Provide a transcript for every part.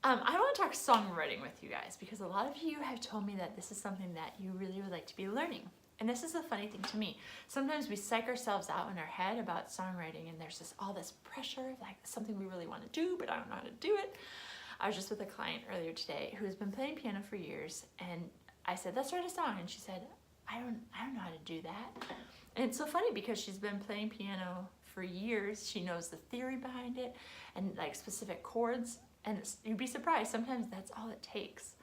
I want to talk songwriting with you guys because a lot of you have told me that this is something that you really would like to be learning. And this is the funny thing to me. Sometimes we psych ourselves out in our head about songwriting and there's all this pressure, like something we really want to do, but I don't know how to do it. I was just with a client earlier today who has been playing piano for years, and I said, let's write a song. And she said, I don't know how to do that. And it's so funny because she's been playing piano for years. She knows the theory behind it and like specific chords. And you'd be surprised, sometimes that's all it takes.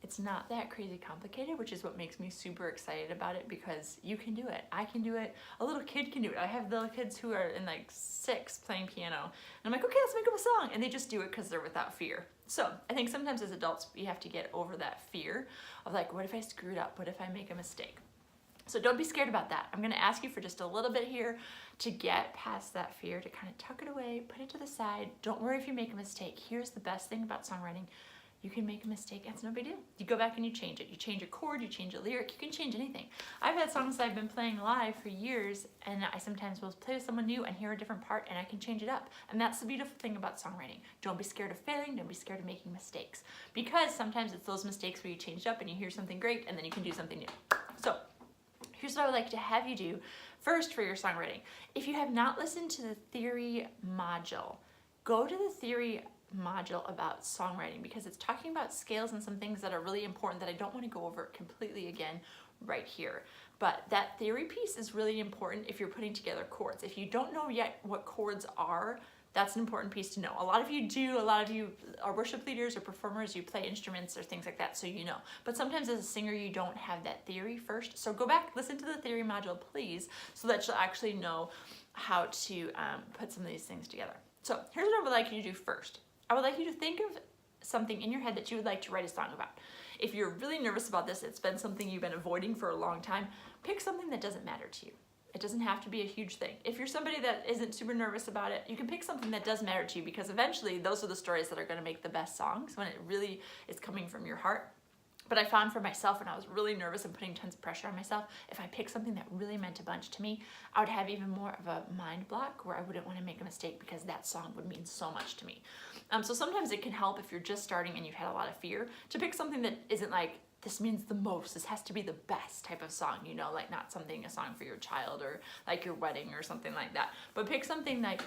It's not that crazy complicated, which is what makes me super excited about it because you can do it. I can do it. A little kid can do it. I have little kids who are in like 6 playing piano. And I'm like, okay, let's make up a song. And they just do it because they're without fear. So I think sometimes as adults, we have to get over that fear of like, what if I screw it up? What if I make a mistake? So don't be scared about that. I'm gonna ask you for just a little bit here to get past that fear, to kind of tuck it away, put it to the side. Don't worry if you make a mistake. Here's the best thing about songwriting. You can make a mistake, it's no big deal. You go back and you change it. You change a chord, you change a lyric, you can change anything. I've had songs that I've been playing live for years and I sometimes will play with someone new and hear a different part and I can change it up. And that's the beautiful thing about songwriting. Don't be scared of failing, don't be scared of making mistakes. Because sometimes it's those mistakes where you change it up and you hear something great and then you can do something new. So here's what I would like to have you do first for your songwriting. If you have not listened to the theory module, go to the theory module about songwriting because it's talking about scales and some things that are really important that I don't want to go over completely again right here. But that theory piece is really important if you're putting together chords. If you don't know yet what chords are, that's an important piece to know. A lot of you do, a lot of you are worship leaders or performers, you play instruments or things like that, so you know. But sometimes as a singer, you don't have that theory first. So go back, listen to the theory module, please, so that you'll actually know how to put some of these things together. So here's what I would like you to do first. I would like you to think of something in your head that you would like to write a song about. If you're really nervous about this, it's been something you've been avoiding for a long time, pick something that doesn't matter to you. It doesn't have to be a huge thing. If you're somebody that isn't super nervous about it, you can pick something that does matter to you because eventually those are the stories that are gonna make the best songs when it really is coming from your heart. But I found for myself when I was really nervous and putting tons of pressure on myself, if I picked something that really meant a bunch to me, I would have even more of a mind block where I wouldn't want to make a mistake because that song would mean so much to me. So sometimes it can help if you're just starting and you've had a lot of fear to pick something that isn't like, this means the most, this has to be the best type of song, you know, like not a song for your child or like your wedding or something like that. But pick something like,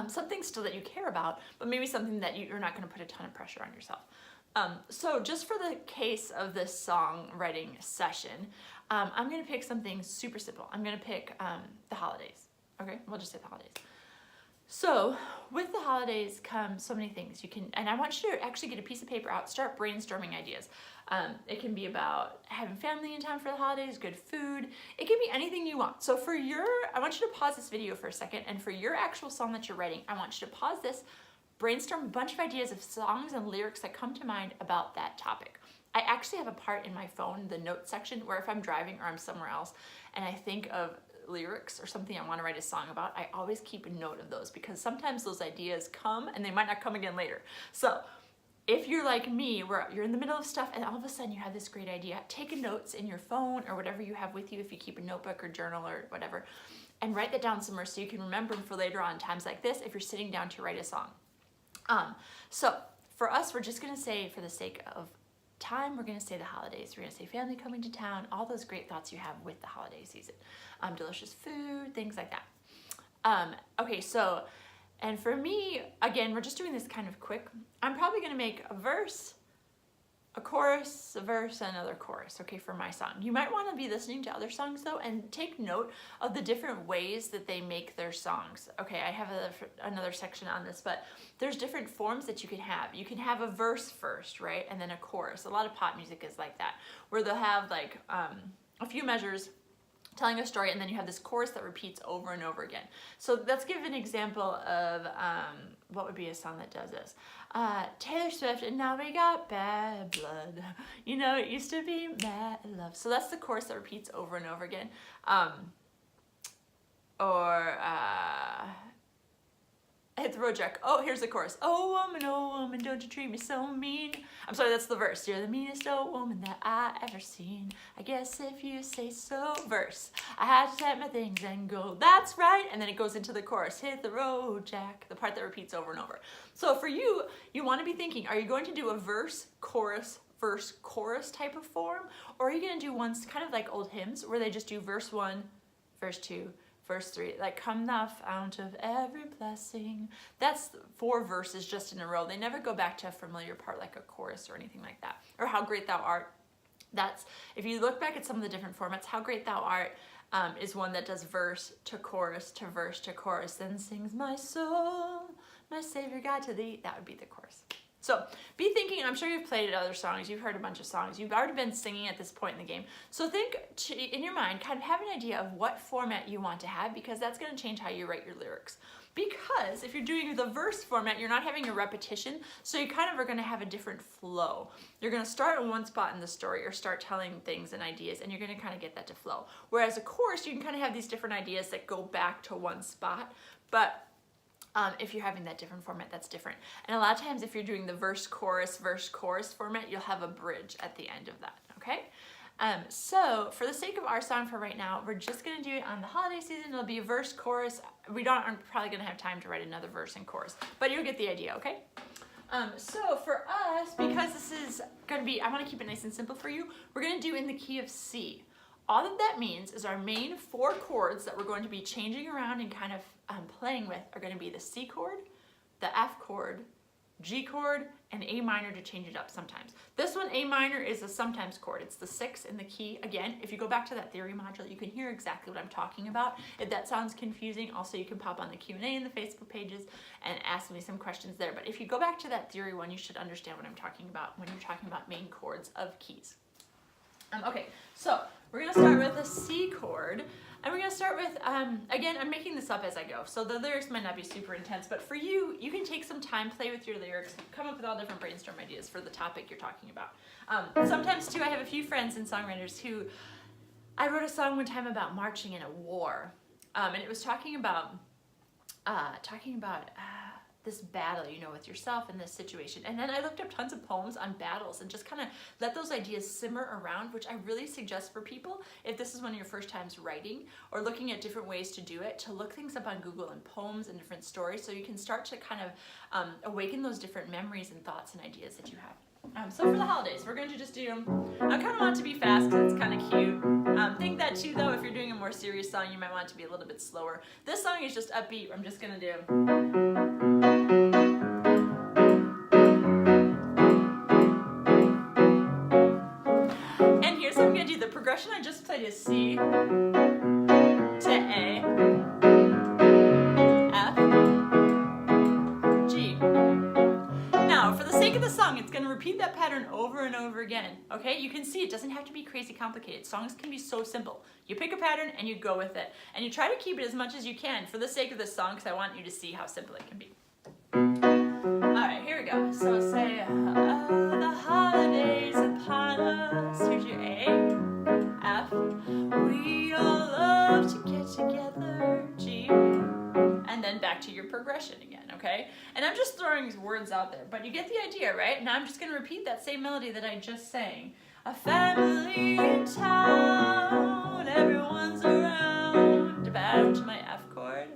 something still that you care about, but maybe something that you're not gonna put a ton of pressure on yourself. So just for the case of this songwriting session, I'm gonna pick something super simple. I'm gonna pick the holidays, okay? We'll just say the holidays. So with the holidays come so many things. You can, and I want you to actually get a piece of paper out, start brainstorming ideas. It can be about having family in town for the holidays, good food. It can be anything you want. So for I want you to pause this video for a second, and for your actual song that you're writing, I want you to pause this, brainstorm a bunch of ideas of songs and lyrics that come to mind about that topic. I actually have a part in my phone, the notes section, where if I'm driving or I'm somewhere else and I think of lyrics or something I want to write a song about, I always keep a note of those because sometimes those ideas come and they might not come again later. So if you're like me, where you're in the middle of stuff and all of a sudden you have this great idea, take a notes in your phone or whatever you have with you, if you keep a notebook or journal or whatever, and write that down somewhere so you can remember them for later on times like this if you're sitting down to write a song. So for us, we're just gonna say, for the sake of time, we're gonna say the holidays. We're gonna say family coming to town, all those great thoughts you have with the holiday season. Delicious food, things like that. Okay, so, and for me, again, we're just doing this kind of quick. I'm probably gonna make a verse, a chorus, a verse, another chorus, okay, for my song. You might wanna be listening to other songs though and take note of the different ways that they make their songs. Okay, I have another section on this, but there's different forms that you can have. You can have a verse first, right, and then a chorus. A lot of pop music is like that, where they'll have like a few measures telling a story, and then you have this chorus that repeats over and over again. So let's give an example of what would be a song that does this. Taylor Swift, and now we got bad blood. You know, it used to be mad love. So that's the chorus that repeats over and over again. I hit the road jack. Oh, here's the chorus. Oh woman, don't you treat me so mean. I'm sorry, that's the verse. You're the meanest old woman that I ever seen. I guess if you say so. Verse. I had to set my things and go, that's right. And then it goes into the chorus. Hit the road jack. The part that repeats over and over. So for you, you want to be thinking, are you going to do a verse, chorus type of form? Or are you going to do ones kind of like old hymns where they just do verse 1, verse 2, verse 3, like come thou fount of every blessing. That's 4 verses just in a row. They never go back to a familiar part like a chorus or anything like that. Or how great thou art. That's, if you look back at some of the different formats, how great thou art is one that does verse to chorus to verse to chorus. Then sings my soul, my Savior God to thee. That would be the chorus. So be thinking, I'm sure you've played other songs, you've heard a bunch of songs, you've already been singing at this point in the game. So think in your mind, kind of have an idea of what format you want to have, because that's going to change how you write your lyrics. Because if you're doing the verse format, you're not having a repetition, so you kind of are going to have a different flow. You're going to start in one spot in the story or start telling things and ideas, and you're going to kind of get that to flow. Whereas a chorus, you can kind of have these different ideas that go back to one spot, but if you're having that different format, that's different. And a lot of times if you're doing the verse, chorus format, you'll have a bridge at the end of that, okay? So for the sake of our song for right now, we're just gonna do it on the holiday season. It'll be a verse, chorus. I'm probably gonna have time to write another verse and chorus, but you'll get the idea, okay? So for us, because this is gonna be, I wanna keep it nice and simple for you, we're gonna do in the key of C. All that that means is our main 4 chords that we're going to be changing around and kind of playing with are going to be the C chord, the F chord, G chord, and A minor to change it up sometimes. This one, A minor, is a sometimes chord. It's the 6 in the key. Again, if you go back to that theory module, you can hear exactly what I'm talking about. If that sounds confusing, also you can pop on the Q&A in the Facebook pages and ask me some questions there. But if you go back to that theory one, you should understand what I'm talking about when you're talking about main chords of keys. Okay, so we're going to start with a C chord, and we're going to start with, again, I'm making this up as I go, so the lyrics might not be super intense, but for you, you can take some time, play with your lyrics, come up with all different brainstorm ideas for the topic you're talking about. Sometimes, too, I have a few friends and songwriters who, I wrote a song one time about marching in a war, and it was talking about this battle, you know, with yourself in this situation. And then I looked up tons of poems on battles and just kind of let those ideas simmer around, which I really suggest for people, if this is one of your first times writing or looking at different ways to do it, to look things up on Google and poems and different stories so you can start to kind of awaken those different memories and thoughts and ideas that you have. So for the holidays, we're going to just do, I kind of want it to be fast because it's kind of cute. Think that too, though, if you're doing a more serious song, you might want it to be a little bit slower. This song is just upbeat. I'm just going to do. And here's what I'm going to do. The progression I just played is C to A, F, G. Now, for the sake of the song, it's going to repeat that pattern over and over again, okay? You can see it doesn't have to be crazy complicated. Songs can be so simple. You pick a pattern and you go with it. And you try to keep it as much as you can for the sake of this song, because I want you to see how simple it can be. Alright, here we go. So say, oh, the holidays upon us. Here's your A, F. We all love to get together, G. And then back to your progression again, okay? And I'm just throwing words out there, but you get the idea, right? Now I'm just going to repeat that same melody that I just sang. A family in town, everyone's around. Back to my F chord.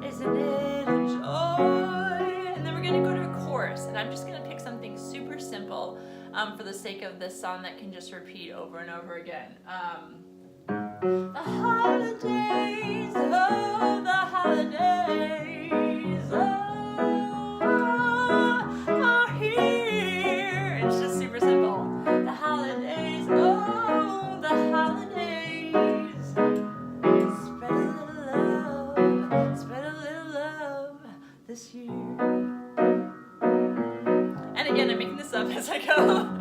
Isn't it a joy? And then we're going to go to a chorus, and I'm just going to pick something super simple for the sake of this song that can just repeat over and over again. The holidays, oh, the holidays, oh, are here. It's just super simple. The holidays, oh, the holidays. Spread a little love this year. And again, I'm making this up as I go.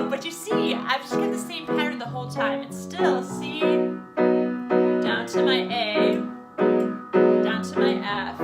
But you see, I've just got the same pattern the whole time. It's still C, down to my A, down to my F,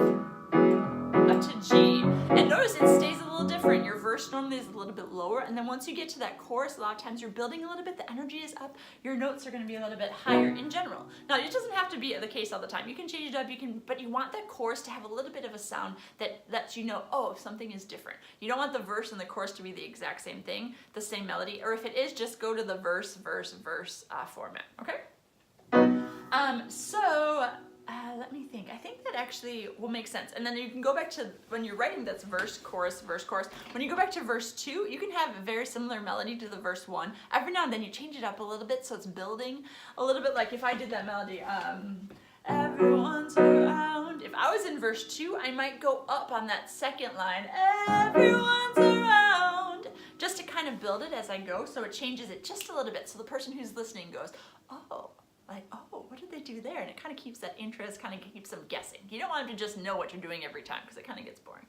up to G. And notice it stays a little little different. Your verse normally is a little bit lower, and then once you get to that chorus, a lot of times you're building a little bit, the energy is up, your notes are going to be a little bit higher in general. Now, it doesn't have to be the case all the time. You can change it up, but you want that chorus to have a little bit of a sound that lets you know, oh, something is different. You don't want the verse and the chorus to be the exact same thing, the same melody, or if it is, just go to the verse, verse, verse format, okay? Let me think. I think that actually will make sense. And then you can go back to, when you're writing that's verse, chorus, verse, chorus. When you go back to verse 2, you can have a very similar melody to the verse 1. Every now and then you change it up a little bit so it's building a little bit, like if I did that melody, everyone's around. If I was in verse 2, I might go up on that second line, everyone's around, just to kind of build it as I go, so it changes it just a little bit, so the person who's listening goes, oh, like, oh, what did they do there? And it kind of keeps that interest, kind of keeps them guessing. You don't want them to just know what you're doing every time, because it kind of gets boring.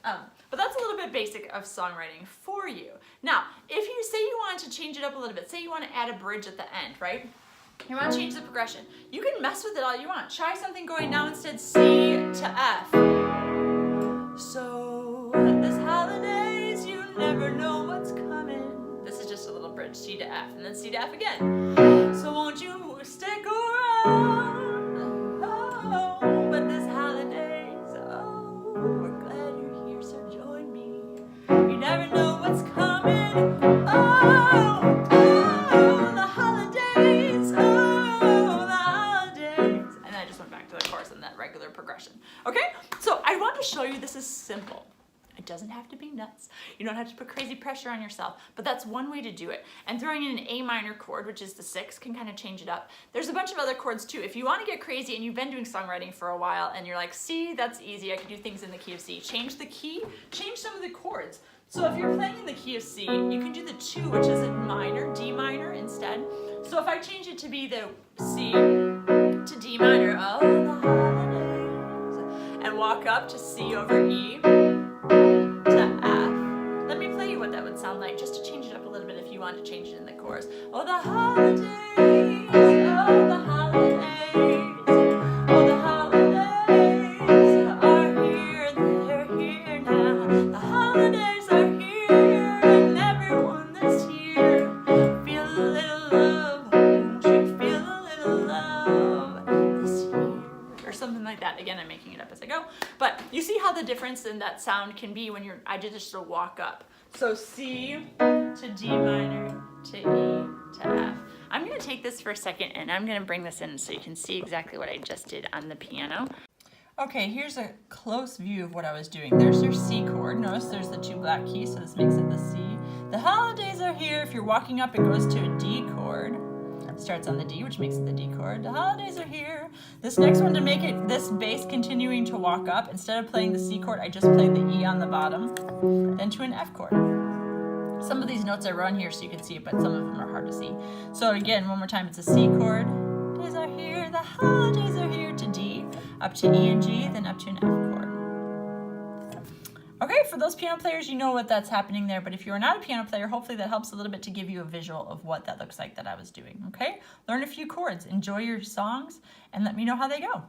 But that's a little bit basic of songwriting for you. Now, if you say you want to change it up a little bit, say you want to add a bridge at the end, right? You want to change the progression. You can mess with it all you want. Try something going now instead C to F. So, this holidays, you never know what's coming. This is just a little bridge, C to F, and then C to F again. So won't you stick around? Oh, but this holidays, oh, we're glad you're here, so join me. You never know what's coming. Oh, oh, the holidays, oh, the holidays. And then I just went back to the chorus and that regular progression. Okay, so I want to show you this is simple. It doesn't have to be nuts. You don't have to put crazy pressure on yourself, but that's one way to do it. And throwing in an A minor chord, which is the 6, can kind of change it up. There's a bunch of other chords too. If you want to get crazy and you've been doing songwriting for a while and you're like, C, that's easy, I can do things in the key of C. Change the key, change some of the chords. So if you're playing in the key of C, you can do the 2, which is a minor, D minor instead. So if I change it to be the C to D minor, oh, the holidays, and walk up to C over E, to F. Let me play you what that would sound like, just to change it up a little bit if you want to change it in the chorus. Oh, the holidays, oh, the holidays, oh, the holidays are here, they're here now. The holidays are here, and everyone that's here, feel a little love, won't you feel a little love this year? Or something like that. Again, I'm making it up as I go. But you see how the difference in that sound can be when I did just a walk up. So C to D minor to E to F. I'm going to take this for a second and I'm going to bring this in so you can see exactly what I just did on the piano. Okay, here's a close view of what I was doing. There's your C chord. Notice there's the 2 black keys, so this makes it the C. The holidays are here. If you're walking up, it goes to a D chord. Starts on the D, which makes it the D chord. The holidays are here. This next one, to make it this bass continuing to walk up, instead of playing the C chord, I just played the E on the bottom, then to an F chord. Some of these notes are run here so you can see it, but some of them are hard to see. So again, one more time, it's a C chord. Days are here, the holidays are here, to D, up to E and G, then up to an F chord. Okay, for those piano players, you know what that's happening there, but if you're not a piano player, hopefully that helps a little bit to give you a visual of what that looks like that I was doing, okay? Learn a few chords, enjoy your songs, and let me know how they go.